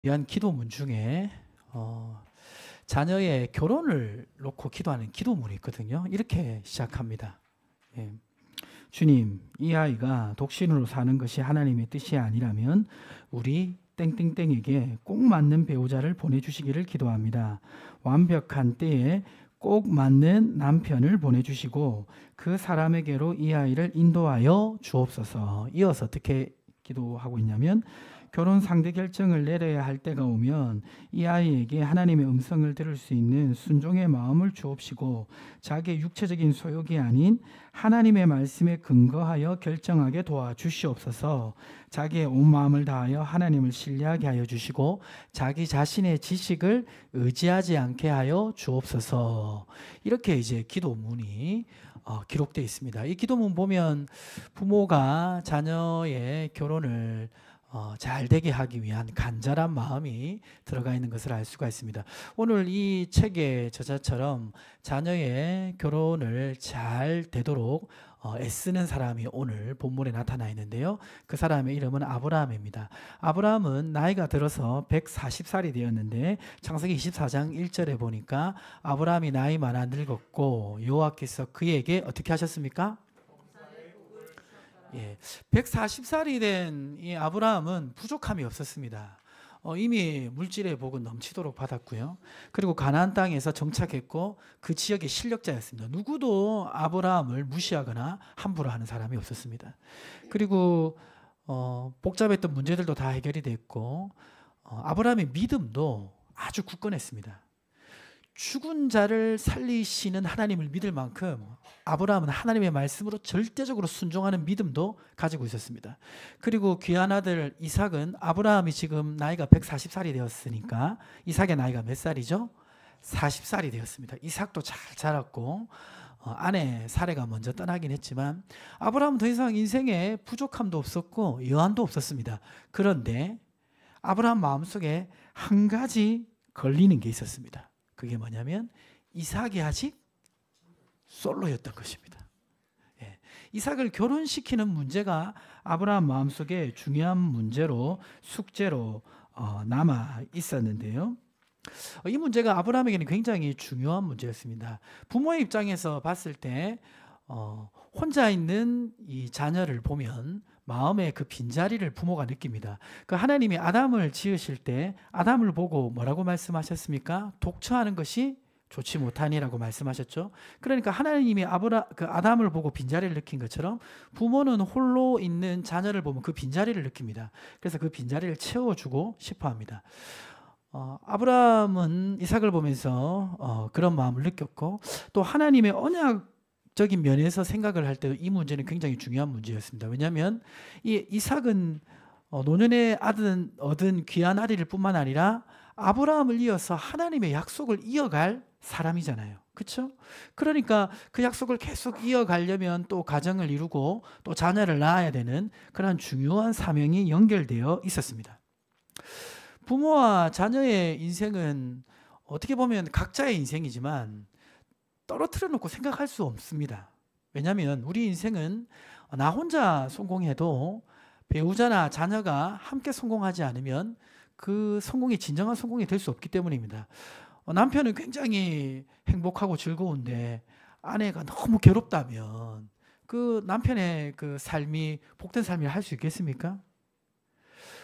위한 기도문 중에 자녀의 결혼을 놓고 기도하는 기도문이 있거든요. 이렇게 시작합니다. 예. 주님, 이 아이가 독신으로 사는 것이 하나님의 뜻이 아니라면 우리 땡땡땡에게 꼭 맞는 배우자를 보내주시기를 기도합니다. 완벽한 때에 꼭 맞는 남편을 보내주시고 그 사람에게로 이 아이를 인도하여 주옵소서. 이어서 어떻게 기도하고 있냐면, 결혼 상대 결정을 내려야 할 때가 오면 이 아이에게 하나님의 음성을 들을 수 있는 순종의 마음을 주옵시고 자기의 육체적인 소욕이 아닌 하나님의 말씀에 근거하여 결정하게 도와주시옵소서. 자기의 온 마음을 다하여 하나님을 신뢰하게 하여 주시고 자기 자신의 지식을 의지하지 않게 하여 주옵소서. 이렇게 이제 기도문이 기록되어 있습니다. 이 기도문 보면 부모가 자녀의 결혼을 잘 되게 하기 위한 간절한 마음이 들어가 있는 것을 알 수가 있습니다. 오늘 이 책의 저자처럼 자녀의 결혼을 잘 되도록 애쓰는 사람이 오늘 본문에 나타나 있는데요. 그 사람의 이름은 아브라함입니다. 아브라함은 나이가 들어서 140살이 되었는데 창세기 24장 1절에 보니까 아브라함이 나이 많아 늙었고 여호와께서 그에게 어떻게 하셨습니까? 140살이 된 이 아브라함은 부족함이 없었습니다. 이미 물질의 복은 넘치도록 받았고요. 그리고 가나안 땅에서 정착했고 그 지역의 실력자였습니다. 누구도 아브라함을 무시하거나 함부로 하는 사람이 없었습니다. 그리고 복잡했던 문제들도 다 해결이 됐고 아브라함의 믿음도 아주 굳건했습니다. 죽은 자를 살리시는 하나님을 믿을 만큼 아브라함은 하나님의 말씀으로 절대적으로 순종하는 믿음도 가지고 있었습니다. 그리고 귀한 아들 이삭은 아브라함이 지금 나이가 140살이 되었으니까 이삭의 나이가 몇 살이죠? 40살이 되었습니다. 이삭도 잘 자랐고 아내 사레가 먼저 떠나긴 했지만 아브라함은 더 이상 인생에 부족함도 없었고 여한도 없었습니다. 그런데 아브라함 마음속에 한 가지 걸리는 게 있었습니다. 그게 뭐냐면 이삭이 아직 솔로였던 것입니다. 이삭을 결혼시키는 문제가 아브라함 마음속에 중요한 문제로 숙제로 남아 있었는데요. 이 문제가 아브라함에게는 굉장히 중요한 문제였습니다. 부모의 입장에서 봤을 때 혼자 있는 이 자녀를 보면 마음의 그 빈자리를 부모가 느낍니다. 그 하나님이 아담을 지으실 때 아담을 보고 뭐라고 말씀하셨습니까? 독처하는 것이 좋지 못하니라고 말씀하셨죠. 그러니까 하나님이 아담을 보고 빈자리를 느낀 것처럼 부모는 홀로 있는 자녀를 보면 그 빈자리를 느낍니다. 그래서 그 빈자리를 채워주고 싶어합니다. 아브라함은 이삭을 보면서 그런 마음을 느꼈고 또 하나님의 언약적인 면에서 생각을 할 때도 이 문제는 굉장히 중요한 문제였습니다. 왜냐하면 이 이삭은 노년에 얻은 귀한 아들일 뿐만 아니라 아브라함을 이어서 하나님의 약속을 이어갈 사람이잖아요. 그렇죠? 그러니까 그 약속을 계속 이어가려면 또 가정을 이루고 또 자녀를 낳아야 되는 그런 중요한 사명이 연결되어 있었습니다. 부모와 자녀의 인생은 어떻게 보면 각자의 인생이지만 떨어뜨려 놓고 생각할 수 없습니다. 왜냐하면 우리 인생은 나 혼자 성공해도 배우자나 자녀가 함께 성공하지 않으면 그 성공이 진정한 성공이 될 수 없기 때문입니다. 남편은 굉장히 행복하고 즐거운데 아내가 너무 괴롭다면 그 남편의 그 삶이 복된 삶이라 할 수 있겠습니까?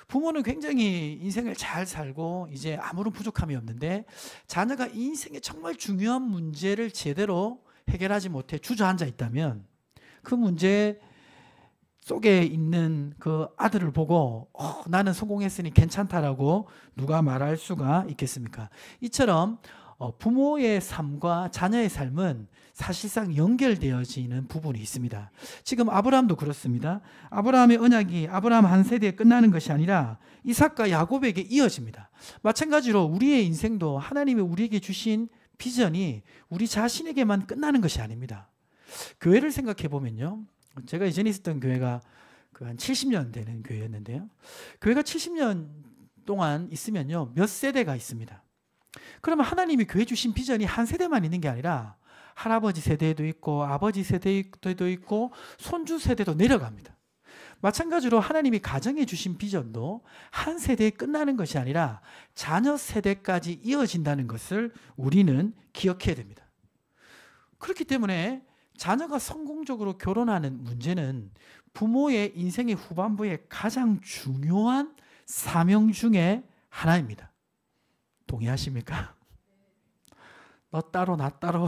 부모는 굉장히 인생을 잘 살고 이제 아무런 부족함이 없는데 자녀가 인생의 정말 중요한 문제를 제대로 해결하지 못해 주저앉아 있다면 그 문제 속에 있는 그 아들을 보고 나는 성공했으니 괜찮다라고 누가 말할 수가 있겠습니까? 이처럼 부모의 삶과 자녀의 삶은 사실상 연결되어지는 부분이 있습니다. 지금 아브라함도 그렇습니다. 아브라함의 언약이 아브라함 한 세대에 끝나는 것이 아니라 이삭과 야곱에게 이어집니다. 마찬가지로 우리의 인생도 하나님이 우리에게 주신 비전이 우리 자신에게만 끝나는 것이 아닙니다. 교회를 생각해 보면요. 제가 이전에 있었던 교회가 한 70년 되는 교회였는데요. 교회가 70년 동안 있으면요. 몇 세대가 있습니다. 그러면 하나님이 교회 주신 비전이 한 세대만 있는 게 아니라 할아버지 세대도 있고 아버지 세대도 있고 손주 세대도 내려갑니다. 마찬가지로 하나님이 가정에 주신 비전도 한 세대에 끝나는 것이 아니라 자녀 세대까지 이어진다는 것을 우리는 기억해야 됩니다. 그렇기 때문에 자녀가 성공적으로 결혼하는 문제는 부모의 인생의 후반부에 가장 중요한 사명 중에 하나입니다. 동의하십니까? 너 따로 나 따로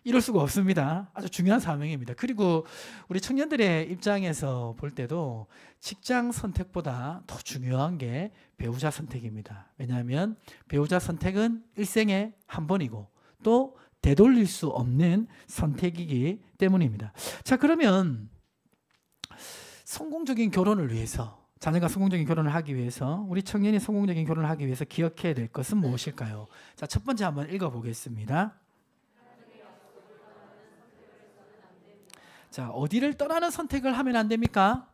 이럴 수가 없습니다. 아주 중요한 사명입니다. 그리고 우리 청년들의 입장에서 볼 때도 직장 선택보다 더 중요한 게 배우자 선택입니다. 왜냐하면 배우자 선택은 일생에 한 번이고 또 되돌릴 수 없는 선택이기 때문입니다. 자, 그러면 성공적인 결혼을 위해서, 자녀가 성공적인 결혼을 하기 위해서, 우리 청년이 성공적인 결혼을 하기 위해서 기억해야 될 것은 무엇일까요? 자, 첫 번째 한번 읽어보겠습니다. 자, 어디를 떠나는 선택을 하면 안 됩니까?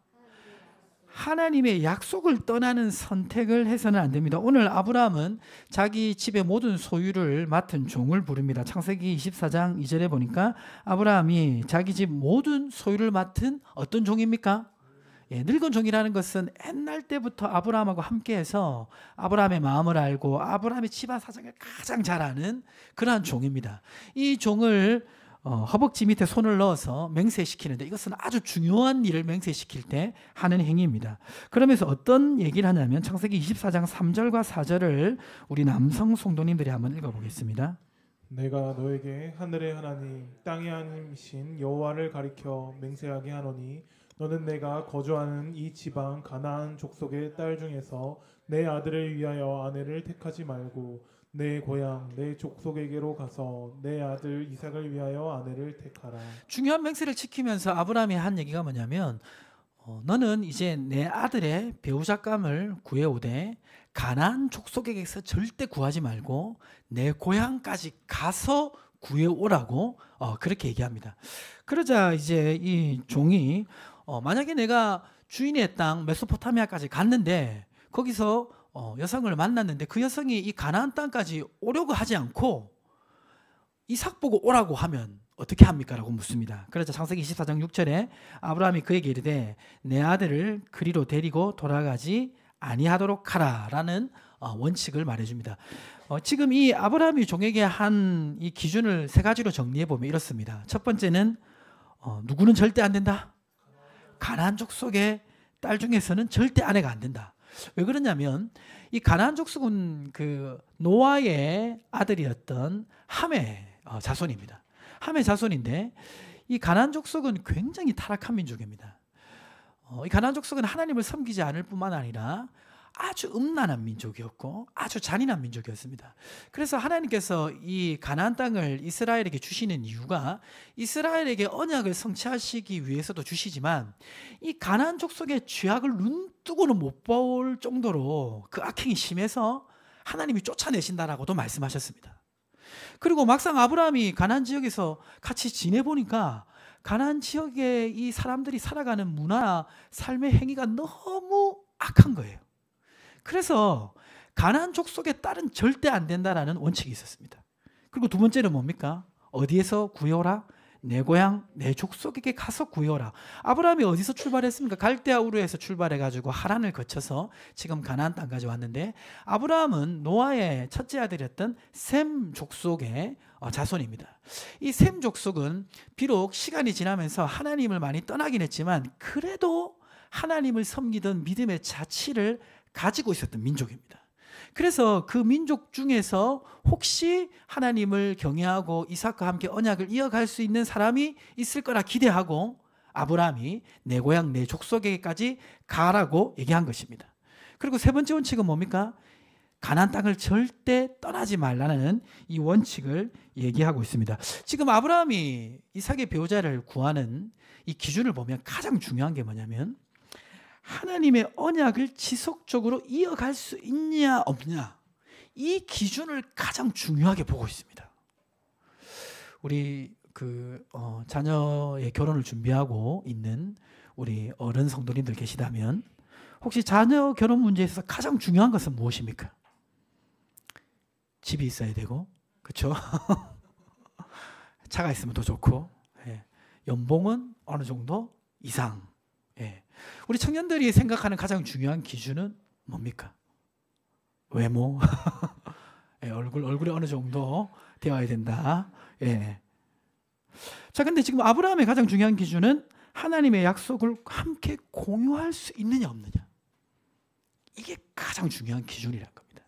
하나님의 약속을 떠나는 선택을 해서는 안 됩니다. 오늘 아브라함은 자기 집의 모든 소유를 맡은 종을 부릅니다. 창세기 24장 2절에 보니까 아브라함이 자기 집 모든 소유를 맡은 어떤 종입니까? 늙은 종이라는 것은 옛날 때부터 아브라함하고 함께해서 아브라함의 마음을 알고 아브라함의 집안 사정을 가장 잘 아는 그러한 종입니다. 이 종을 허벅지 밑에 손을 넣어서 맹세시키는데, 이것은 아주 중요한 일을 맹세시킬 때 하는 행위입니다. 그러면서 어떤 얘기를 하냐면 창세기 24장 3절과 4절을 우리 남성 성도님들이 한번 읽어보겠습니다. 내가 너에게 하늘의 하나님 땅의 하나님이신 여호와를 가리켜 맹세하게 하노니 너는 내가 거주하는 이 지방 가나안 족속의 딸 중에서 내 아들을 위하여 아내를 택하지 말고 내 고향 내 족속에게로 가서 내 아들 이삭을 위하여 아내를 택하라. 중요한 맹세를 지키면서 아브라함이 한 얘기가 뭐냐면 너는 이제 내 아들의 배우자감을 구해오되 가나안 족속에게서 절대 구하지 말고 내 고향까지 가서 구해오라고 그렇게 얘기합니다. 그러자 이제 이 종이 만약에 내가 주인의 땅 메소포타미아까지 갔는데 거기서 여성을 만났는데 그 여성이 이 가나안 땅까지 오려고 하지 않고 이삭 보고 오라고 하면 어떻게 합니까? 라고 묻습니다. 그래서 창세기 24장 6절에 아브라함이 그에게 이르되 내 아들을 그리로 데리고 돌아가지 아니하도록 하라 라는 원칙을 말해줍니다. 지금 이 아브라함이 종에게 한 이 기준을 세 가지로 정리해 보면 이렇습니다. 첫 번째는 누구는 절대 안 된다? 가나안 족속의 딸 중에서는 절대 아내가 안 된다. 왜 그러냐면 이 가나안 족속은 그 노아의 아들이었던 함의 자손입니다. 함의 자손인데 이 가나안 족속은 굉장히 타락한 민족입니다. 이 가나안 족속은 하나님을 섬기지 않을 뿐만 아니라 아주 음란한 민족이었고 아주 잔인한 민족이었습니다. 그래서 하나님께서 이 가나안 땅을 이스라엘에게 주시는 이유가 이스라엘에게 언약을 성취하시기 위해서도 주시지만 이 가나안 족속의 죄악을 눈뜨고는 못 볼 정도로 그 악행이 심해서 하나님이 쫓아내신다라고도 말씀하셨습니다. 그리고 막상 아브라함이 가나안 지역에서 같이 지내보니까 가나안 지역의 이 사람들이 살아가는 문화나 삶의 행위가 너무 악한 거예요. 그래서 가나안 족속의 딸은 절대 안 된다라는 원칙이 있었습니다. 그리고 두 번째는 뭡니까? 어디에서 구해오라? 내 고향, 내 족속에게 가서 구해오라. 아브라함이 어디서 출발했습니까? 갈대아 우르에서 출발해가지고 하란을 거쳐서 지금 가나안 땅까지 왔는데 아브라함은 노아의 첫째 아들이었던 셈 족속의 자손입니다. 이 셈 족속은 비록 시간이 지나면서 하나님을 많이 떠나긴 했지만 그래도 하나님을 섬기던 믿음의 자취를 가지고 있었던 민족입니다. 그래서 그 민족 중에서 혹시 하나님을 경외하고 이삭과 함께 언약을 이어갈 수 있는 사람이 있을 거라 기대하고 아브라함이 내 고향 내 족속에게까지 가라고 얘기한 것입니다. 그리고 세 번째 원칙은 뭡니까? 가나안 땅을 절대 떠나지 말라는 이 원칙을 얘기하고 있습니다. 지금 아브라함이 이삭의 배우자를 구하는 이 기준을 보면 가장 중요한 게 뭐냐면 하나님의 언약을 지속적으로 이어갈 수 있냐 없냐, 이 기준을 가장 중요하게 보고 있습니다. 우리 자녀의 결혼을 준비하고 있는 우리 어른 성도님들 계시다면 혹시 자녀 결혼 문제에 있어서 가장 중요한 것은 무엇입니까? 집이 있어야 되고, 그렇죠? 차가 있으면 더 좋고, 연봉은 어느 정도 이상 예. 우리 청년들이 생각하는 가장 중요한 기준은 뭡니까? 외모. 예, 얼굴이 어느 정도 되어야 된다. 예. 자, 근데 지금 아브라함의 가장 중요한 기준은 하나님의 약속을 함께 공유할 수 있느냐 없느냐. 이게 가장 중요한 기준이란 겁니다.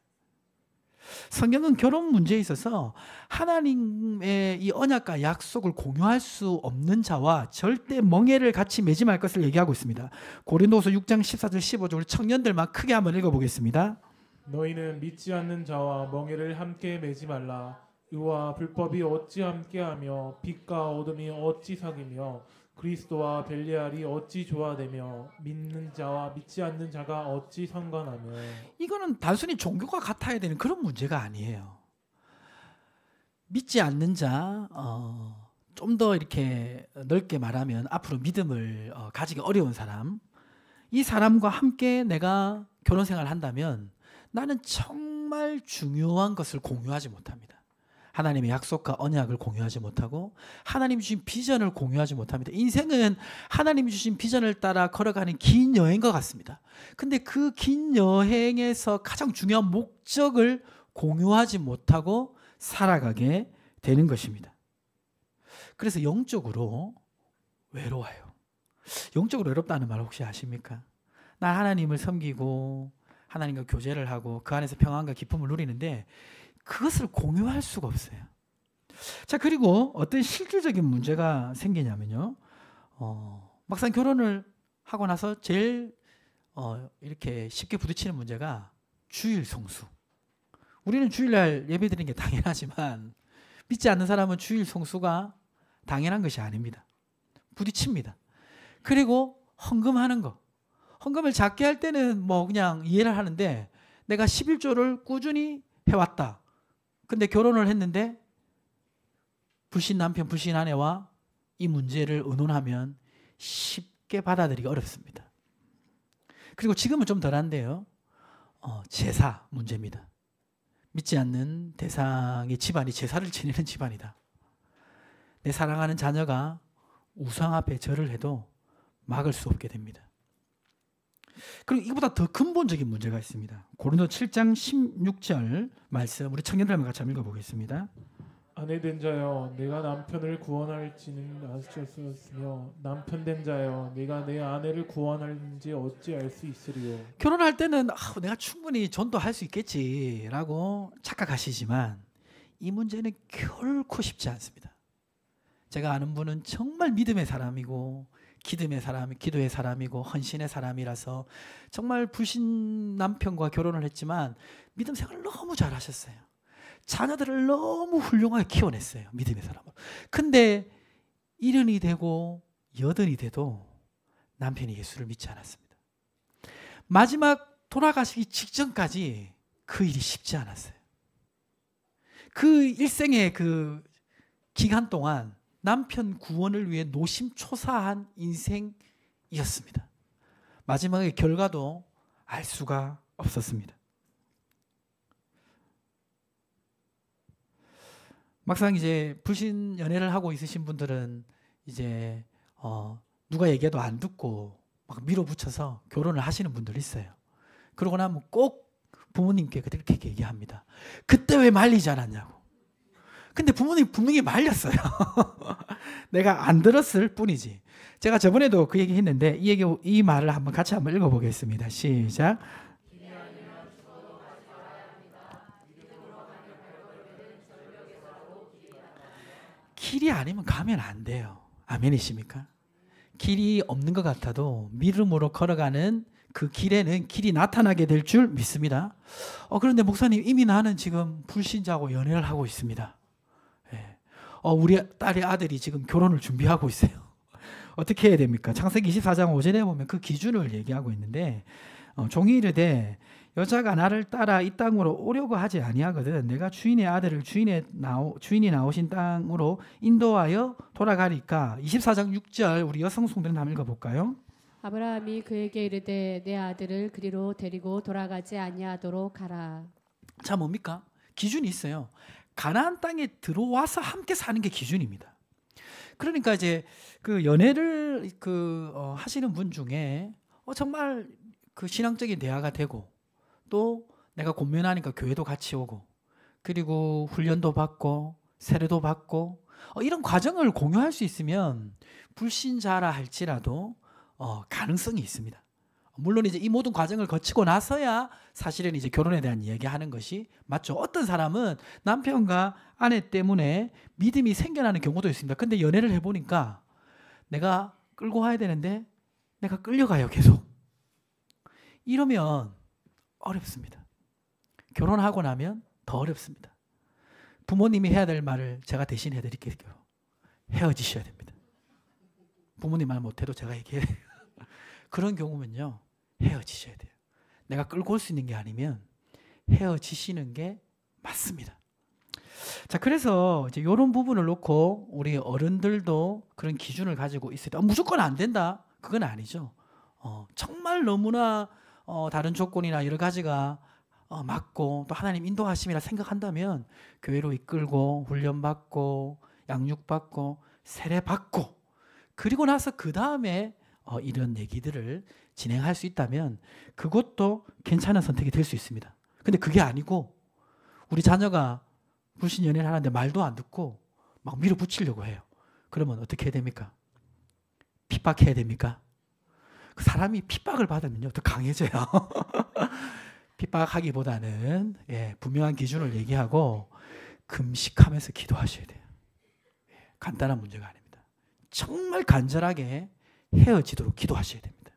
성경은 결혼 문제에 있어서 하나님의 이 언약과 약속을 공유할 수 없는 자와 절대 멍에를 같이 맺지 말 것을 얘기하고 있습니다. 고린도후서 6장 14절 15절 우리 청년들만 크게 한번 읽어보겠습니다. 너희는 믿지 않는 자와 멍에를 함께 매지 말라. 의와 불법이 어찌 함께하며 빛과 어둠이 어찌 사귀며 그리스도와 벨리알이 어찌 조화되며 믿는 자와 믿지 않는 자가 어찌 상관하며. 이거는 단순히 종교가 같아야 되는 그런 문제가 아니에요. 믿지 않는 자, 좀 더 이렇게 넓게 말하면 앞으로 믿음을 가지기 어려운 사람, 이 사람과 함께 내가 결혼 생활을 한다면 나는 정말 중요한 것을 공유하지 못합니다. 하나님의 약속과 언약을 공유하지 못하고 하나님 주신 비전을 공유하지 못합니다. 인생은 하나님 주신 비전을 따라 걸어가는 긴 여행인 것 같습니다. 근데 그 긴 여행에서 가장 중요한 목적을 공유하지 못하고 살아가게 되는 것입니다. 그래서 영적으로 외로워요. 영적으로 외롭다는 말 혹시 아십니까? 나 하나님을 섬기고 하나님과 교제를 하고 그 안에서 평안과 기쁨을 누리는데 그것을 공유할 수가 없어요. 자, 그리고 어떤 실질적인 문제가 생기냐면요. 막상 결혼을 하고 나서 제일 이렇게 쉽게 부딪히는 문제가 주일 성수. 우리는 주일날 예배 드리는 게 당연하지만 믿지 않는 사람은 주일 성수가 당연한 것이 아닙니다. 부딪힙니다. 그리고 헌금하는 거. 헌금을 작게 할 때는 뭐 그냥 이해를 하는데 내가 11조를 꾸준히 해왔다. 근데 결혼을 했는데 불신 남편, 불신 아내와 이 문제를 의논하면 쉽게 받아들이기 어렵습니다. 그리고 지금은 좀 덜한데요. 제사 문제입니다. 믿지 않는 대상의 집안이 제사를 지내는 집안이다. 내 사랑하는 자녀가 우상 앞에 절을 해도 막을 수 없게 됩니다. 그리고 이보다 더 근본적인 문제가 있습니다. 고린도 7장 16절 말씀 우리 청년들과 같이 한번 읽어보겠습니다. 아내된 자여 내가 남편을 구원할지는 아실 수 없으며 남편된 자여 내가 내 아내를 구원할지 어찌 알 수 있으리요. 결혼할 때는 내가 충분히 전도할 수 있겠지라고 착각하시지만 이 문제는 결코 쉽지 않습니다. 제가 아는 분은 정말 믿음의 사람이고 기도의 사람이고 헌신의 사람이라서 정말 불신 남편과 결혼을 했지만 믿음 생활을 너무 잘하셨어요. 자녀들을 너무 훌륭하게 키워냈어요. 믿음의 사람으로. 근데 70이 되고 80이 돼도 남편이 예수를 믿지 않았습니다. 마지막 돌아가시기 직전까지 그 일이 쉽지 않았어요. 그 일생의 그 기간 동안 남편 구원을 위해 노심초사한 인생이었습니다. 마지막에 결과도 알 수가 없었습니다. 막상 이제 불신 연애를 하고 있으신 분들은 이제 누가 얘기해도 안 듣고 막 밀어붙여서 결혼을 하시는 분들 있어요. 그러고 나면 꼭 부모님께 그렇게 얘기합니다. 그때 왜 말리지 않았냐고. 근데 부모님 분명히 말렸어요. 내가 안 들었을 뿐이지. 제가 저번에도 그 얘기 했는데 이 말을 같이 한번 읽어보겠습니다. 시작. 길이 아니면 가면 안 돼요. 아멘이십니까? 길이 없는 것 같아도 믿음으로 걸어가는 그 길에는 길이 나타나게 될 줄 믿습니다. 그런데 목사님 이미 나는 지금 불신자하고 연애를 하고 있습니다. 우리 딸의 아들이 지금 결혼을 준비하고 있어요. 어떻게 해야 됩니까? 창세기 24장 5절에 보면 그 기준을 얘기하고 있는데 종이 이르되 여자가 나를 따라 이 땅으로 오려고 하지 아니하거든 내가 주인의 아들을 주인이 나오신 땅으로 인도하여 돌아가리까. 24장 6절 우리 여성 성도는 한번 읽어볼까요? 아브라함이 그에게 이르되 내 아들을 그리로 데리고 돌아가지 아니하도록 하라. 자, 뭡니까? 기준이 있어요. 가나안 땅에 들어와서 함께 사는 게 기준입니다. 그러니까 이제 그 연애를 하시는 분 중에 정말 그 신앙적인 대화가 되고 또 내가 권면하니까 교회도 같이 오고 그리고 훈련도 받고 세례도 받고 이런 과정을 공유할 수 있으면 불신자라 할지라도 가능성이 있습니다. 물론 이제 이 모든 과정을 거치고 나서야 사실은 이제 결혼에 대한 이야기하는 것이 맞죠. 어떤 사람은 남편과 아내 때문에 믿음이 생겨나는 경우도 있습니다. 근데 연애를 해보니까 내가 끌고 가야 되는데 내가 끌려가요, 계속. 이러면 어렵습니다. 결혼하고 나면 더 어렵습니다. 부모님이 해야 될 말을 제가 대신 해드릴게요. 헤어지셔야 됩니다. 부모님 말 못해도 제가 얘기해요. 그런 경우면요, 헤어지셔야 돼요. 내가 끌고 올 수 있는 게 아니면 헤어지시는 게 맞습니다. 자, 그래서 이제 이런 부분을 놓고 우리 어른들도 그런 기준을 가지고 있어야 돼. 무조건 안 된다, 그건 아니죠. 정말 너무나 다른 조건이나 여러 가지가 맞고 또 하나님 인도하심이라 생각한다면 교회로 이끌고 훈련받고 양육받고 세례받고 그리고 나서 그 다음에 이런 얘기들을 진행할 수 있다면 그것도 괜찮은 선택이 될 수 있습니다. 근데 그게 아니고 우리 자녀가 불신 연애를 하는데 말도 안 듣고 막 밀어붙이려고 해요. 그러면 어떻게 해야 됩니까? 핍박해야 됩니까? 그 사람이 핍박을 받으면요 더 강해져요. 핍박하기보다는 분명한 기준을 얘기하고 금식하면서 기도하셔야 돼요. 간단한 문제가 아닙니다. 정말 간절하게 헤어지도록 기도하셔야 됩니다.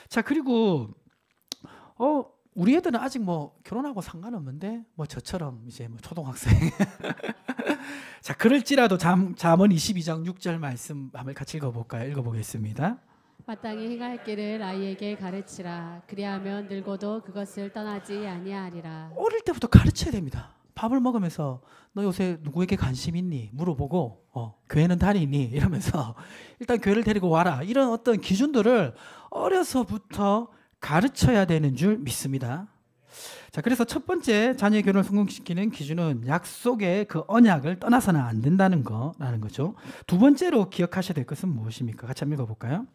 자, 그리고 우리 애들은 아직 뭐 결혼하고 상관없는데 뭐 저처럼 이제 뭐 초등학생 자, 그럴지라도 잠언 22장 6절 말씀 한번 같이 읽어볼까요? 읽어보겠습니다. 마땅히 행할 길을 아이에게 가르치라. 그리하면 늙어도 그것을 떠나지 아니하리라. 어릴 때부터 가르쳐야 됩니다. 밥을 먹으면서 너 요새 누구에게 관심 있니? 물어보고 교회는 다니니? 이러면서 일단 교회를 데리고 와라. 이런 어떤 기준들을 어려서부터 가르쳐야 되는 줄 믿습니다. 자, 그래서 첫 번째 자녀의 결혼을 성공시키는 기준은 약속의 그 언약을 떠나서는 안 된다는 거라는 거죠. 두 번째로 기억하셔야 될 것은 무엇입니까? 같이 한번 읽어볼까요?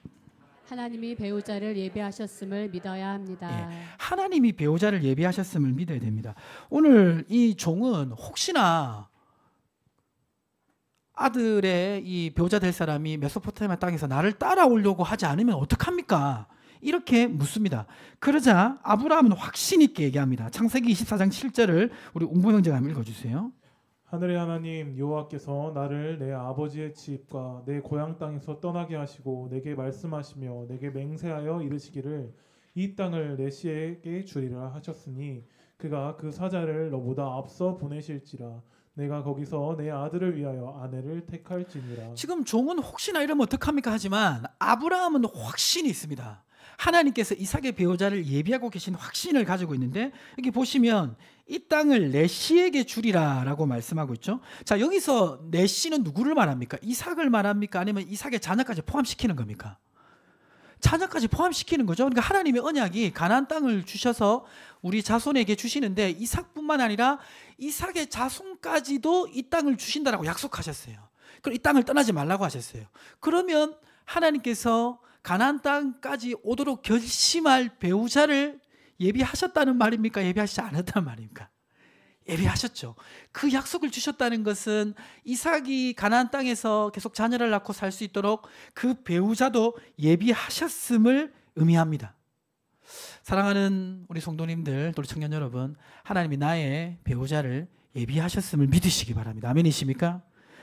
하나님이 배우자를 예비하셨음을 믿어야 합니다. 하나님이 배우자를 예비하셨음을 믿어야 됩니다. 오늘 이 종은 혹시나 아들의 이 배우자 될 사람이 메소포타미아 땅에서 나를 따라오려고 하지 않으면 어떡합니까? 이렇게 묻습니다. 그러자 아브라함은 확신 있게 얘기합니다. 창세기 24장 7절을 우리 웅보 형제가 한번 읽어주세요. 하늘의 하나님 여호와께서 나를 내 아버지의 집과 내 고향 땅에서 떠나게 하시고 내게 말씀하시며 내게 맹세하여 이르시기를 이 땅을 내 씨에게 주리라 하셨으니 그가 그 사자를 너보다 앞서 보내실지라 내가 거기서 내 아들을 위하여 아내를 택할지니라. 지금 종은 혹시나 이러면 어떡합니까 하지만 아브라함은 확신이 있습니다. 하나님께서 이삭의 배우자를 예비하고 계신 확신을 가지고 있는데 여기 보시면 이 땅을 내 씨에게 주리라 라고 말씀하고 있죠. 자, 여기서 내 씨는 누구를 말합니까? 이삭을 말합니까? 아니면 이삭의 자녀까지 포함시키는 겁니까? 자녀까지 포함시키는 거죠. 그러니까 하나님의 언약이 가나안 땅을 주셔서 우리 자손에게 주시는데 이삭뿐만 아니라 이삭의 자손까지도 이 땅을 주신다라고 약속하셨어요. 그럼 이 땅을 떠나지 말라고 하셨어요. 그러면 하나님께서 가나안 땅까지 오도록 결심할 배우자를 예비하셨다는 말입니까? 예비하시지 않았다는 말입니까? 예비하셨죠. 그 약속을 주셨다는 것은 이삭이 가나안 땅에서 계속 자녀를 낳고 살 수 있도록 그 배우자도 예비하셨음을 의미합니다. 사랑하는 우리 성도님들, 우리 청년 여러분, 하나님이 나의 배우자를 예비하셨음을 믿으시기 바랍니다. 아멘이십니까?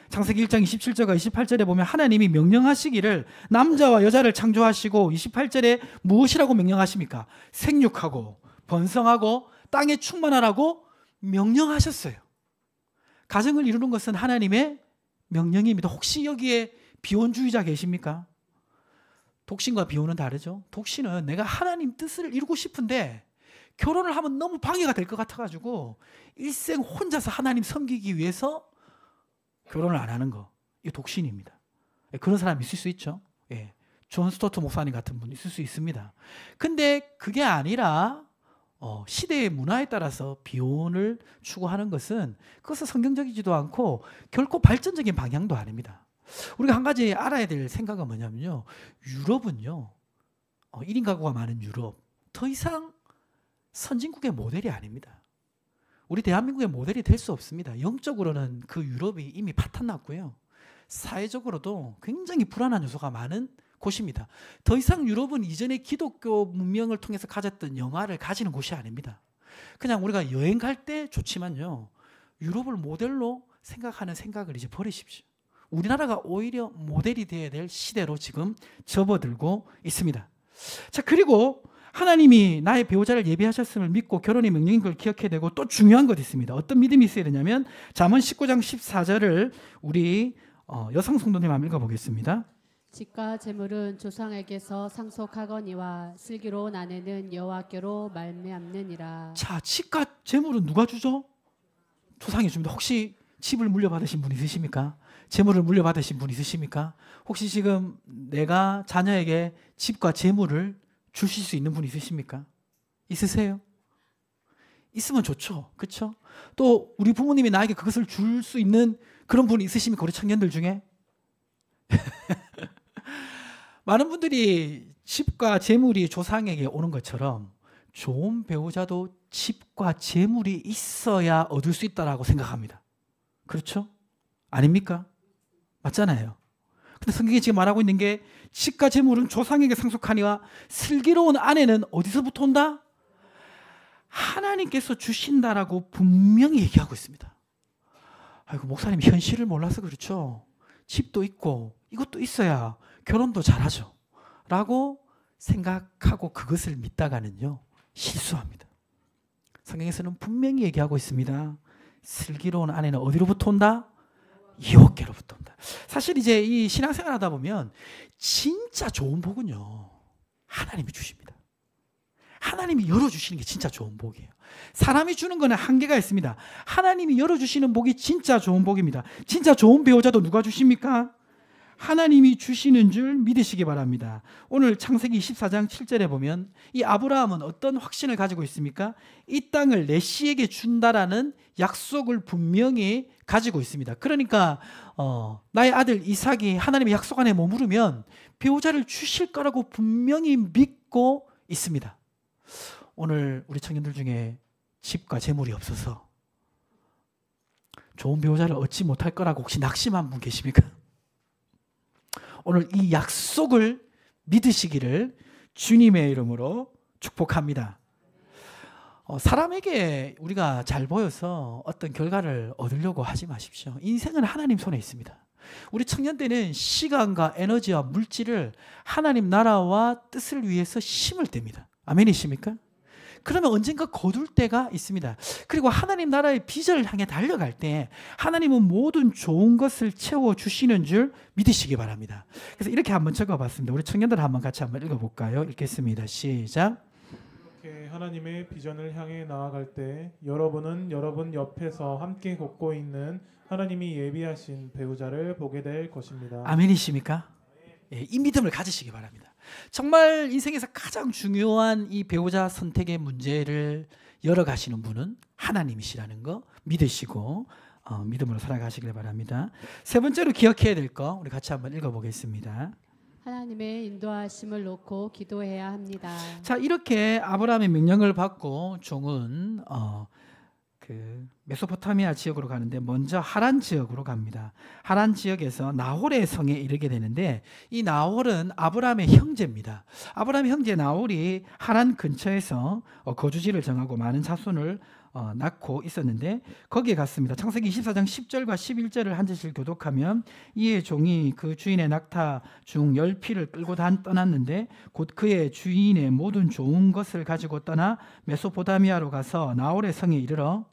창세기 1장 27절과 28절에 보면 하나님이 명령하시기를 남자와 여자를 창조하시고 28절에 무엇이라고 명령하십니까? 생육하고 번성하고 땅에 충만하라고 명령하셨어요. 가정을 이루는 것은 하나님의 명령입니다. 혹시 여기에 비혼주의자 계십니까? 독신과 비혼은 다르죠. 독신은 내가 하나님 뜻을 이루고 싶은데 결혼을 하면 너무 방해가 될 것 같아가지고 일생 혼자서 하나님 섬기기 위해서 결혼을 안 하는 거, 이게 독신입니다. 그런 사람 있을 수 있죠. 존 스토트 목사님 같은 분 있을 수 있습니다. 근데 그게 아니라 시대의 문화에 따라서 비혼을 추구하는 것은 그것은 성경적이지도 않고 결코 발전적인 방향도 아닙니다. 우리가 한 가지 알아야 될 생각은 뭐냐면요. 유럽은요. 1인 가구가 많은 유럽. 더 이상 선진국의 모델이 아닙니다. 우리 대한민국의 모델이 될 수 없습니다. 영적으로는 그 유럽이 이미 파탄났고요. 사회적으로도 굉장히 불안한 요소가 많은 곳입니다. 더 이상 유럽은 이전의 기독교 문명을 통해서 가졌던 영화를 가지는 곳이 아닙니다. 그냥 우리가 여행 갈 때 좋지만요. 유럽을 모델로 생각하는 생각을 이제 버리십시오. 우리나라가 오히려 모델이 되어야 될 시대로 지금 접어들고 있습니다. 자, 그리고 하나님이 나의 배우자를 예비하셨음을 믿고 결혼의 명령인 걸 기억해야 되고 또 중요한 것이 있습니다. 어떤 믿음이 있어야 되냐면 잠언 19장 14절을 우리 여성 성도님 한번 읽어보겠습니다. 집과 재물은 조상에게서 상속하거니와 슬기로운 아내는 여호와께로 말미암느니라. 자, 집과 재물은 누가 주죠? 조상이 줍니다. 혹시 집을 물려받으신 분 있으십니까? 재물을 물려받으신 분 있으십니까? 혹시 지금 내가 자녀에게 집과 재물을 주실 수 있는 분 있으십니까? 있으세요? 있으면 좋죠. 그렇죠? 또 우리 부모님이 나에게 그것을 줄 수 있는 그런 분이 있으십니까? 우리 청년들 중에? 많은 분들이 집과 재물이 조상에게 오는 것처럼 좋은 배우자도 집과 재물이 있어야 얻을 수 있다라고 생각합니다. 그렇죠? 아닙니까? 맞잖아요. 근데 성경이 지금 말하고 있는 게 집과 재물은 조상에게 상속하니와 슬기로운 아내는 어디서부터 온다? 하나님께서 주신다라고 분명히 얘기하고 있습니다. 아이고, 목사님 현실을 몰라서 그렇죠. 집도 있고 이것도 있어야 결혼도 잘하죠. 라고 생각하고 그것을 믿다가는요. 실수합니다. 성경에서는 분명히 얘기하고 있습니다. 슬기로운 아내는 어디로부터 온다? 여호와께로부터 온다. 사실 이제 이 신앙생활 하다 보면 진짜 좋은 복은요. 하나님이 주십니다. 하나님이 열어주시는 게 진짜 좋은 복이에요. 사람이 주는 거는 한계가 있습니다. 하나님이 열어주시는 복이 진짜 좋은 복입니다. 진짜 좋은 배우자도 누가 주십니까? 하나님이 주시는 줄 믿으시기 바랍니다. 오늘 창세기 24장 7절에 보면 이 아브라함은 어떤 확신을 가지고 있습니까? 이 땅을 내 씨에게 준다라는 약속을 분명히 가지고 있습니다. 그러니까 나의 아들 이삭이 하나님의 약속 안에 머무르면 배우자를 주실 거라고 분명히 믿고 있습니다. 오늘 우리 청년들 중에 집과 재물이 없어서 좋은 배우자를 얻지 못할 거라고 혹시 낙심한 분 계십니까? 오늘 이 약속을 믿으시기를 주님의 이름으로 축복합니다. 사람에게 우리가 잘 보여서 어떤 결과를 얻으려고 하지 마십시오. 인생은 하나님 손에 있습니다. 우리 청년 때는 시간과 에너지와 물질을 하나님 나라와 뜻을 위해서 심을 때입니다. 아멘이십니까? 그러면 언젠가 거둘 때가 있습니다. 그리고 하나님 나라의 비전을 향해 달려갈 때 하나님은 모든 좋은 것을 채워주시는 줄 믿으시기 바랍니다. 그래서 이렇게 한번 적어봤습니다. 우리 청년들 한번 같이 한번 읽어볼까요? 읽겠습니다. 시작. 이렇게 하나님의 비전을 향해 나아갈 때 여러분은 여러분 옆에서 함께 걷고 있는 하나님이 예비하신 배우자를 보게 될 것입니다. 아멘이십니까? 예, 이 믿음을 가지시기 바랍니다. 정말 인생에서 가장 중요한 이 배우자 선택의 문제를 열어가시는 분은 하나님이시라는 거 믿으시고 믿음으로 살아가시길 바랍니다. 세 번째로 기억해야 될 거 우리 같이 한번 읽어보겠습니다. 하나님의 인도하심을 놓고 기도해야 합니다. 자, 이렇게 아브라함의 명령을 받고 종은 그 메소포타미아 지역으로 가는데 먼저 하란 지역으로 갑니다. 하란 지역에서 나홀의 성에 이르게 되는데 이 나홀은 아브라함의 형제입니다. 아브라함의 형제 나홀이 하란 근처에서 거주지를 정하고 많은 자손을 낳고 있었는데 거기에 갔습니다. 창세기 24장 10절과 11절을 한 절씩 교독하면 이의 종이 그 주인의 낙타 중 10匹를 끌고 떠났는데 곧 그의 주인의 모든 좋은 것을 가지고 떠나 메소포타미아로 가서 나홀의 성에 이르러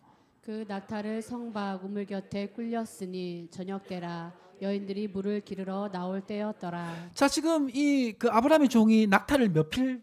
그 낙타를 성 밖 우물 곁에 꿀렸으니 저녁 때라 여인들이 물을 기르러 나올 때였더라. 자, 지금 이 그 아브라함의 종이 낙타를 몇 필?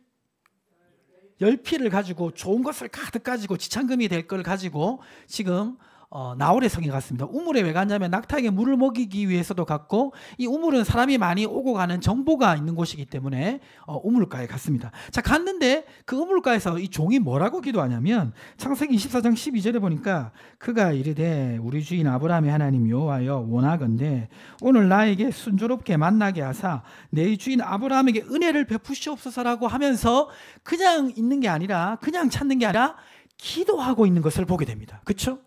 10필을 가지고 좋은 것을 가득 가지고 지창금이 될 걸 가지고 지금 나홀의 성에 갔습니다. 우물에 왜 갔냐면 낙타에게 물을 먹이기 위해서도 갔고, 이 우물은 사람이 많이 오고 가는 정보가 있는 곳이기 때문에 우물가에 갔습니다. 자, 갔는데 그 우물가에서 이 종이 뭐라고 기도하냐면 창세기 24장 12절에 보니까 그가 이르되 우리 주인 아브라함의 하나님 여호와여 원하건대 오늘 나에게 순조롭게 만나게 하사 내 주인 아브라함에게 은혜를 베푸시옵소서라고 하면서 그냥 있는 게 아니라, 그냥 찾는 게 아니라 기도하고 있는 것을 보게 됩니다. 그렇죠?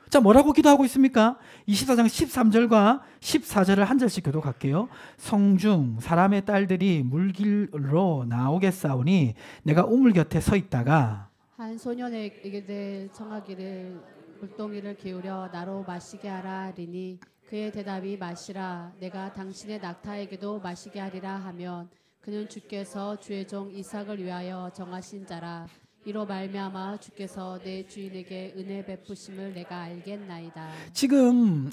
자, 뭐라고 기도하고 있습니까? 24장 13절과 14절을 한 절씩 교독할게요. 성중 사람의 딸들이 물길로 나오겠사오니 내가 우물 곁에 서 있다가 한 소년에게 청하기를 물동이를 기울여 나로 마시게 하라 하리니 그의 대답이 마시라 내가 당신의 낙타에게도 마시게 하리라 하면 그는 주께서 주의 종 이삭을 위하여 정하신 자라 이로 말미암아 주께서 내 주인에게 은혜 베푸심을 내가 알겠나이다. 지금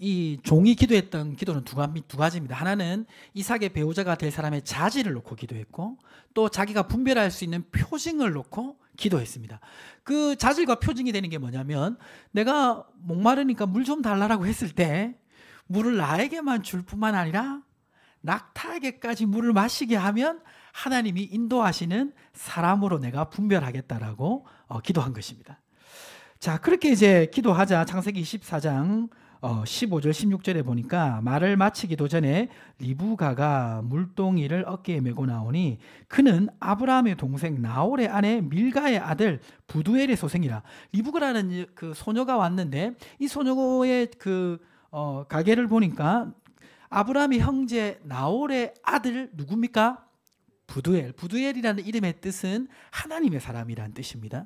이 종이 기도했던 기도는 두 가지입니다. 하나는 이삭의 배우자가 될 사람의 자질을 놓고 기도했고, 또 자기가 분별할 수 있는 표징을 놓고 기도했습니다. 그 자질과 표징이 되는 게 뭐냐면, 내가 목마르니까 물 좀 달라고 했을 때 물을 나에게만 줄 뿐만 아니라 낙타에게까지 물을 마시게 하면 하나님이 인도하시는 사람으로 내가 분별하겠다라고 기도한 것입니다. 자, 그렇게 이제 기도하자 창세기 24장 15절 16절에 보니까 말을 마치기도 전에 리브가가 물동이를 어깨에 메고 나오니 그는 아브라함의 동생 나홀의 아내 밀가의 아들 부두엘의 소생이라. 리브가라는 그 소녀가 왔는데 이 소녀의 그 가계를 보니까 아브라함의 형제 나홀의 아들 누굽니까? 부두엘. 부두엘이라는 이름의 뜻은 하나님의 사람이라는 뜻입니다.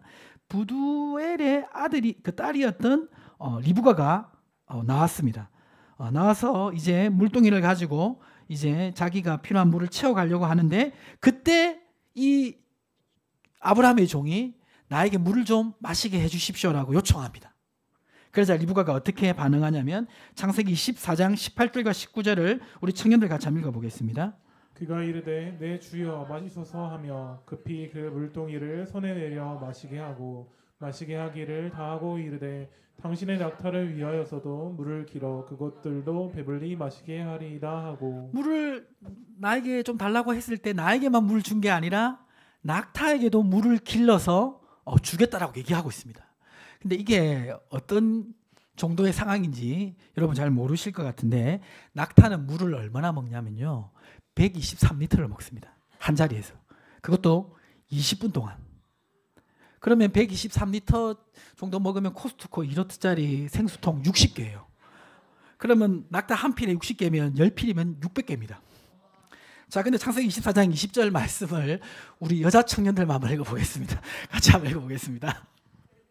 부두엘의 아들이 그 딸이었던 리브가가 나왔습니다. 나와서 이제 물동이를 가지고 이제 자기가 필요한 물을 채워가려고 하는데, 그때 이 아브라함의 종이 나에게 물을 좀 마시게 해주십시오라고 요청합니다. 그래서 리브가가 어떻게 반응하냐면 창세기 14장 18절과 19절을 우리 청년들 같이 한번 읽어보겠습니다. 그가 이르되 내 주여 마시소서 하며 급히 그 물동이를 손에 내려 마시게 하고 마시게 하기를 다하고 이르되 당신의 낙타를 위하여서도 물을 길어 그것들도 배불리 마시게 하리이다 하고. 물을 나에게 좀 달라고 했을 때 나에게만 물을 준 게 아니라 낙타에게도 물을 길러서 주겠다라고 얘기하고 있습니다. 근데 이게 어떤 정도의 상황인지 여러분 잘 모르실 것 같은데, 낙타는 물을 얼마나 먹냐면요 123리터를 먹습니다. 한 자리에서. 그것도 20분 동안. 그러면 123리터 정도 먹으면 코스트코 1호트짜리 생수통 60개예요. 그러면 낙타 한 필에 60개면 10필이면 600개입니다. 자, 근데 창세기 24장 20절 말씀을 우리 여자 청년들만 한번 읽어보겠습니다. 같이 한번 읽어보겠습니다.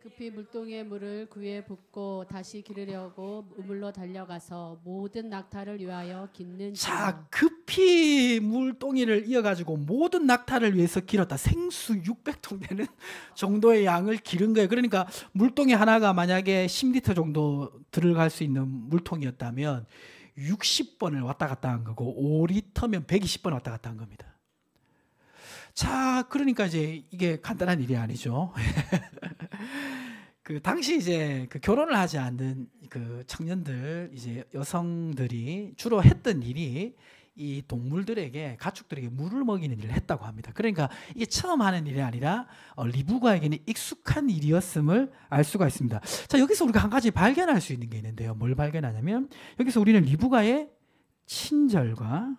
급히 물동이의 물을 그 위에 붓고 다시 기르려고 우물로 달려가서 모든 낙타를 위하여 깃는 자, 급히 물동이를 이어가지고 모든 낙타를 위해서 길었다. 생수 600통 되는 정도의 양을 기른 거예요. 그러니까 물동이 하나가 만약에 10리터 정도 들어갈 수 있는 물통이었다면 60번을 왔다 갔다 한 거고 5리터면 120번 왔다 갔다 한 겁니다. 자, 그러니까 이제 이게 간단한 일이 아니죠. 그 당시 이제 그 결혼을 하지 않는 그 청년들, 이제 여성들이 주로 했던 일이 이 동물들에게, 가축들에게 물을 먹이는 일을 했다고 합니다. 그러니까 이게 처음 하는 일이 아니라 리브가에게는 익숙한 일이었음을 알 수가 있습니다. 자, 여기서 우리가 한 가지 발견할 수 있는 게 있는데요. 뭘 발견하냐면 여기서 우리는 리브가의 친절과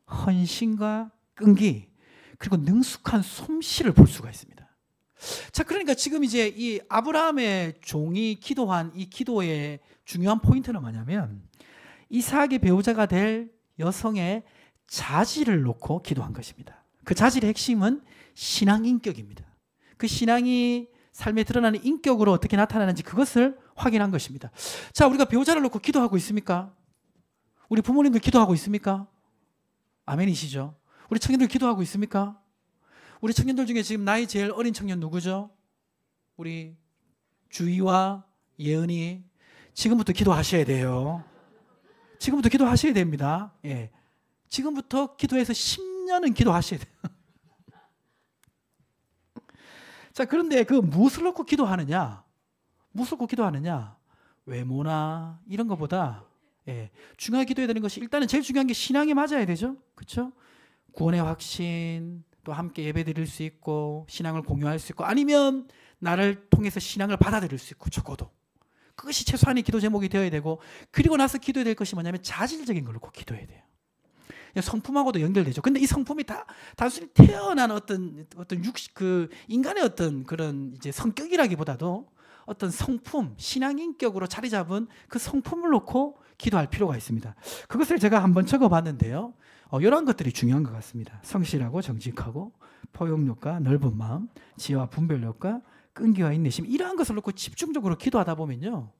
헌신과 끈기, 그리고 능숙한 솜씨를 볼 수가 있습니다. 자, 그러니까 지금 이제 이 아브라함의 종이 기도한 이 기도의 중요한 포인트는 뭐냐면 이삭의 배우자가 될 여성의 자질을 놓고 기도한 것입니다. 그 자질의 핵심은 신앙 인격입니다. 그 신앙이 삶에 드러나는 인격으로 어떻게 나타나는지 그것을 확인한 것입니다. 자, 우리가 배우자를 놓고 기도하고 있습니까? 우리 부모님들 기도하고 있습니까? 아멘이시죠? 우리 청년들 기도하고 있습니까? 우리 청년들 중에 지금 나이 제일 어린 청년 누구죠? 우리 주희와 예은이. 지금부터 기도하셔야 돼요. 지금부터 기도하셔야 됩니다. 예. 지금부터 기도해서 10년은 기도하셔야 돼요. 자, 그런데 그 무엇을 놓고 기도하느냐? 무엇을 꼭 기도하느냐? 외모나 이런 것보다 중요하게 기도해야 되는 것이 일단은 제일 중요한 게 신앙이 맞아야 되죠. 그렇죠? 구원의 확신, 또 함께 예배 드릴 수 있고 신앙을 공유할 수 있고 아니면 나를 통해서 신앙을 받아들일 수 있고 적어도 그것이 최소한의 기도 제목이 되어야 되고 그리고 나서 기도해야 될 것이 뭐냐면 자질적인 걸로 꼭 기도해야 돼요. 성품하고도 연결되죠. 근데 이 성품이 다 단순히 태어난 어떤 인간의 어떤 그런 이제 성격이라기보다도 어떤 성품, 신앙 인격으로 자리 잡은 그 성품을 놓고 기도할 필요가 있습니다. 그것을 제가 한번 적어봤는데요. 이러한 것들이 중요한 것 같습니다. 성실하고 정직하고 포용력과 넓은 마음, 지혜와 분별력과 끈기와 인내심 이러한 것을 놓고 집중적으로 기도하다 보면요.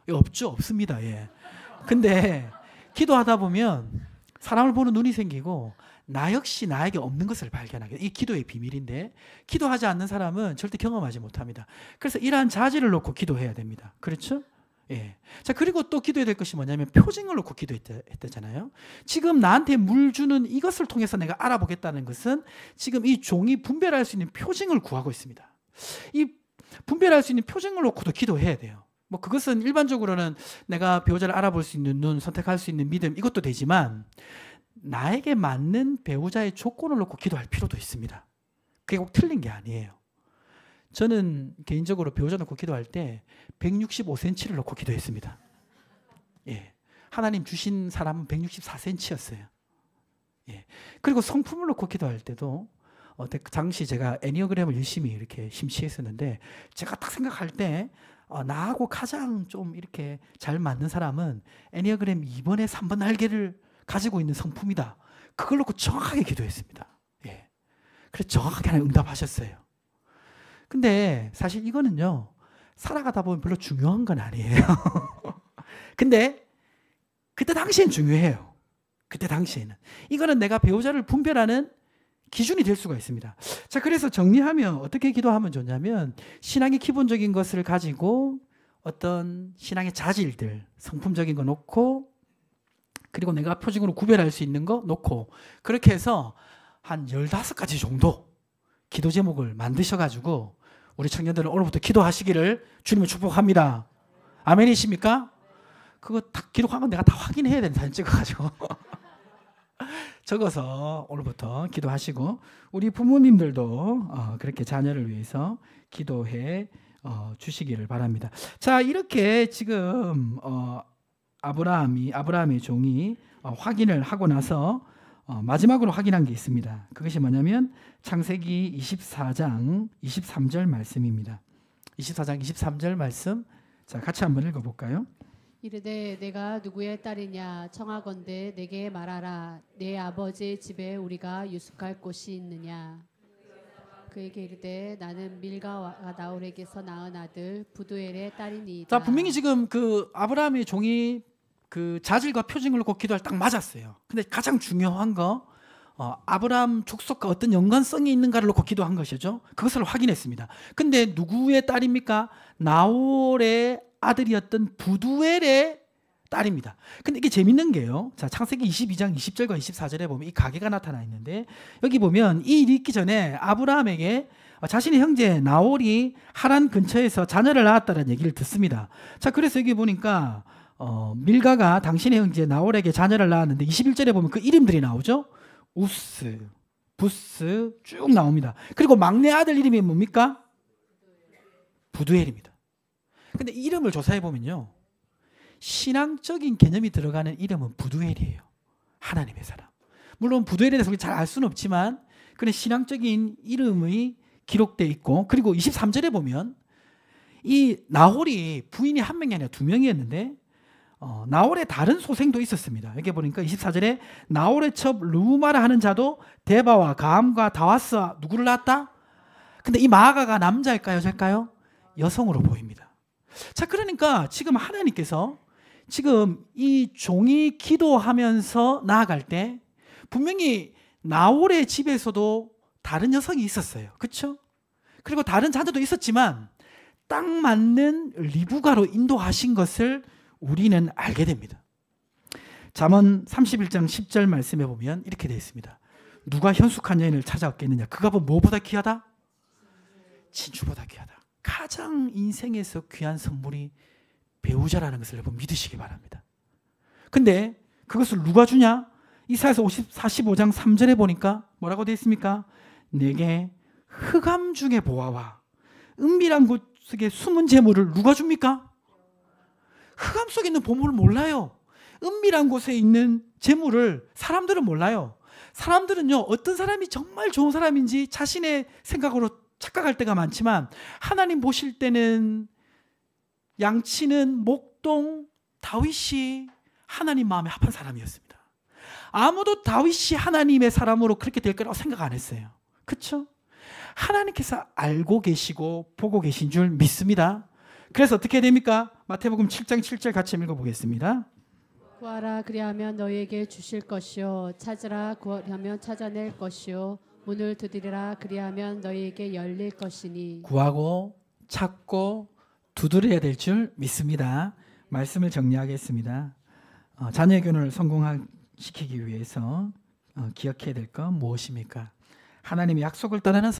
없습니다. 근데 기도하다 보면 사람을 보는 눈이 생기고 나 역시 나에게 없는 것을 발견하게 이 기도의 비밀인데 기도하지 않는 사람은 절대 경험하지 못합니다. 그래서 이러한 자질을 놓고 기도해야 됩니다. 그렇죠? 자, 그리고 또 기도해야 될 것이 뭐냐면 표징을 놓고 기도했다잖아요. 지금 나한테 물 주는 이것을 통해서 내가 알아보겠다는 것은 지금 이 종이 분별할 수 있는 표징을 구하고 있습니다. 이 분별할 수 있는 표징을 놓고도 기도해야 돼요. 뭐 그것은 일반적으로는 내가 배우자를 알아볼 수 있는 눈, 선택할 수 있는 믿음 이것도 되지만 나에게 맞는 배우자의 조건을 놓고 기도할 필요도 있습니다. 그게 꼭 틀린 게 아니에요. 저는 개인적으로 배우자 놓고 기도할 때 165cm를 놓고 기도했습니다. 하나님 주신 사람은 164cm였어요. 그리고 성품을 놓고 기도할 때도 당시 제가 애니어그램을 열심히 이렇게 심취했었는데 제가 딱 생각할 때 나하고 가장 좀 이렇게 잘 맞는 사람은 애니어그램 2번에 3번 날개를 가지고 있는 성품이다. 그걸 놓고 정확하게 기도했습니다. 그래서 정확하게 하나님 응답하셨어요. 근데 사실 이거는요. 살아가다 보면 별로 중요한 건 아니에요. 근데 그때 당시엔 중요해요. 그때 당시에는. 이거는 내가 배우자를 분별하는 기준이 될 수가 있습니다. 자, 그래서 정리하면 어떻게 기도하면 좋냐면 신앙의 기본적인 것을 가지고 어떤 신앙의 자질들, 성품적인 거 놓고 그리고 내가 표징으로 구별할 수 있는 거 놓고 그렇게 해서 한 15가지 정도 기도 제목을 만드셔가지고 우리 청년들은 오늘부터 기도하시기를 주님을 축복합니다. 아멘이십니까? 그거 다 기록한 건 내가 다 확인해야 되는 사진 찍어가지고 적어서 오늘부터 기도하시고 우리 부모님들도 그렇게 자녀를 위해서 기도해 주시기를 바랍니다. 자, 이렇게 지금 아브라함의 종이 확인을 하고 나서 마지막으로 확인한 게 있습니다. 그것이 뭐냐면 창세기 24장 23절 말씀입니다. 24장 23절 말씀 자 같이 한번 읽어볼까요? 이르되 내가 누구의 딸이냐 청하건대 내게 말하라. 내 아버지의 집에 우리가 유숙할 곳이 있느냐. 그에게 이르되 나는 밀가와 나홀에게서 낳은 아들 부두엘의 딸이니이다. 자, 분명히 지금 그 아브라함의 종이 그 자질과 표징을 놓고 기도할 딱 맞았어요. 근데 가장 중요한 거 아브라함 족속과 어떤 연관성이 있는가를 놓고 기도한 것이죠. 그것을 확인했습니다. 근데 누구의 딸입니까? 나홀의 아들이었던 부두엘의 딸입니다. 근데 이게 재밌는 게요. 자, 창세기 22장 20절과 24절에 보면 이 가계가 나타나 있는데 여기 보면 이 일이 있기 전에 아브라함에게 자신의 형제 나홀이 하란 근처에서 자녀를 낳았다는 얘기를 듣습니다. 자, 그래서 여기 보니까 밀가가 당신의 형제 나홀에게 자녀를 낳았는데 21절에 보면 그 이름들이 나오죠. 우스, 부스 쭉 나옵니다. 그리고 막내 아들 이름이 뭡니까? 부두엘입니다. 근데 이름을 조사해 보면요. 신앙적인 개념이 들어가는 이름은 부두엘이에요. 하나님의 사람. 물론 부두엘에 대해서 잘 알 수는 없지만 그런 신앙적인 이름이 기록되어 있고 그리고 23절에 보면 이 나홀이 부인이 한 명이 아니라 두 명이었는데 나홀의 다른 소생도 있었습니다. 여기 보니까 24절에 나홀의 첩 루마라 하는 자도 데바와 가함과 다와스와 누구를 낳았다? 근데 이 마아가가 남자일까요? 여자일까요? 여성으로 보입니다. 자, 그러니까 지금 하나님께서 지금 이 종이 기도하면서 나아갈 때 분명히 나홀의 집에서도 다른 여성이 있었어요. 그렇죠? 그리고 다른 자녀도 있었지만 딱 맞는 리브가로 인도하신 것을 우리는 알게 됩니다. 잠언 31장 10절 말씀에 보면 이렇게 되어 있습니다. 누가 현숙한 여인을 찾아왔겠느냐? 그가 뭐보다 귀하다? 진주보다 귀하다. 가장 인생에서 귀한 선물이 배우자라는 것을 여러분 믿으시기 바랍니다. 근데 그것을 누가 주냐? 이사야서 45장 3절에 보니까 뭐라고 되어 있습니까? 내게 흑암 중의 보화와 은밀한 곳 속에 숨은 재물을 누가 줍니까? 흑암 속에 있는 보물을 몰라요. 은밀한 곳에 있는 재물을 사람들은 몰라요. 사람들은요, 어떤 사람이 정말 좋은 사람인지 자신의 생각으로 착각할 때가 많지만 하나님 보실 때는 양치는 목동 다윗이 하나님 마음에 합한 사람이었습니다. 아무도 다윗이 하나님의 사람으로 그렇게 될 거라고 생각 안 했어요. 그렇죠? 하나님께서 알고 계시고 보고 계신 줄 믿습니다. 그래서 어떻게 됩니까? 마태복음 7장 7절 같이 읽어보겠습니다. 구하라 그리하면 너희에게 주실 것이요 찾으라 구하면 찾아낼 것이요 문을 두드리라 그리하면 너희에게 열릴 것이니. 구하고 찾고 두드려야 될 줄 믿습니다. 말씀을 정리하겠습니다. 자녀의 교훈을 성공시키기 위해서 기억해야 될 건 무엇입니까? 하나님의 약속을 떠나는